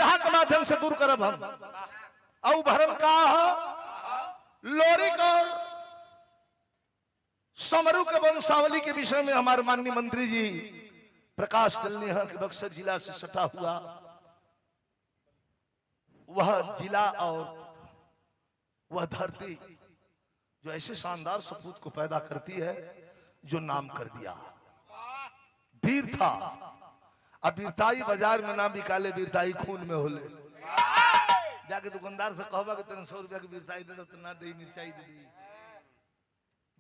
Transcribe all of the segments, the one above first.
यहाँ के माध्यम से दूर करब हम। औ भरम का लोरिक और समरू के वंशावली के विषय में हमारे माननीय मंत्री जी प्रकाश डालने हैं कि बक्सर जिला से सटा हुआ वह जिला और वह धरती जो ऐसे शानदार सपूत को पैदा करती है जो नाम कर दिया वीर था। अब वीरताई बाजार में ना बिकाले, वीरताई खून में होले। जाके दुकानदार से कहबा कि 300 रुपया की वीरताई दे तो ना दे, मिर्चाई दे दी।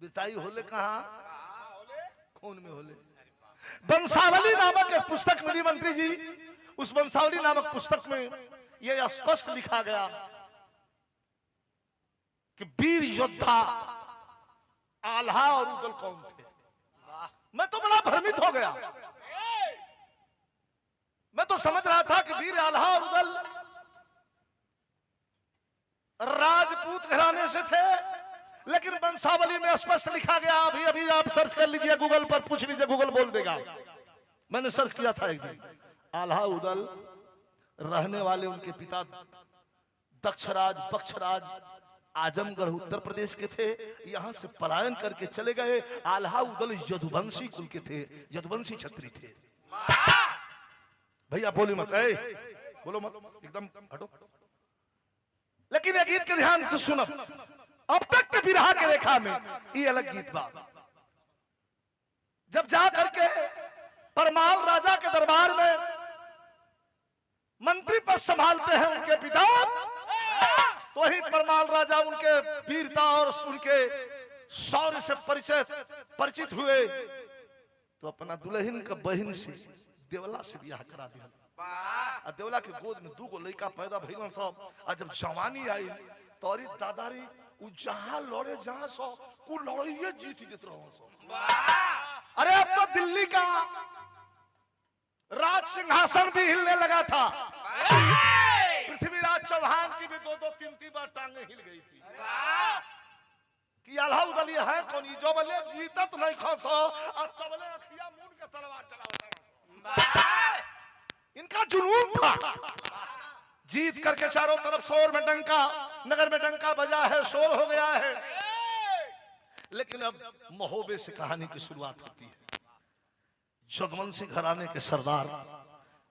वीरताई होले कहाँ? खून में होले। वंशावली नामक एक पुस्तक मिली मंत्री जी, उस वंशावली नामक पुस्तक में यह स्पष्ट लिखा गया कि वीर योद्धा आल्हा और उदल कौन थे। मैं तो बड़ा भ्रमित हो गया। मैं तो समझ रहा था कि वीर आल्हा और उदल राजपूत घराने से थे, लेकिन वंशावली में स्पष्ट लिखा गया। अभी अभी आप सर्च कर लीजिए, गूगल पर पूछ लीजिए, गूगल बोल देगा। मैंने सर्च किया था एक दिन। आल्हा उदल रहने वाले उनके पिता दक्षराज बक्षराज आजमगढ़ उत्तर प्रदेश के थे। यहां से पलायन करके चले गए। आल्हा उदल यदुवंशी कुल के थे, यदुवंशी छत्री थे। भैया बोली मत, बोलो मत, एकदम हटो। लेकिन ये गीत के ध्यान से सुनो। अब तक के विरहा के रेखा में ये अलग गीत बा। जब जा करके परमाल राजा के दरबार में मंत्री पद संभालते हैं उनके पिता, तो ही परमाल राजा उनके वीरता और उनके शौर्य से परिचित हुए। तो अपना दुल्हन का बहन से देवला से ब्याह करा दिया। देवला के गोद में 2 लड़का पैदा भइलन सब। और जब जवानी आई तो दादारी जहां लड़े जहां सो को लड़ाइए जीत देते रहो। अरे अब तो दिल्ली का राज सिंहासन भी हिलने लगा था। पृथ्वीराज चौहान की भी 2-3 बार टांगे हिल गई थी कि आल्हा उदल है कौन, जो बोले जीतत नहीं खसो और तबले अखिया मूंद के तलवार चलावता। इनका जुनून था। जीत करके चारों तरफ शोर में डंका, नगर में डंका बजा है, शोर हो गया है। लेकिन अब महोबे से कहानी की शुरुआत होती है। जगवंशी घराने के सरदार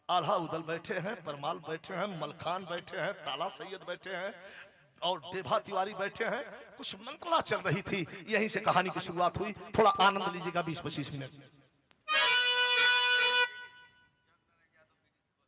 आल्हा उदल बैठे हैं, परमाल बैठे हैं, मलखान बैठे हैं, ताला सैयद बैठे हैं और देभा तिवारी बैठे हैं। कुछ मंत्रणा चल रही थी। यहीं से कहानी की शुरुआत हुई। थोड़ा आनंद लीजिएगा 20-25 मिनट।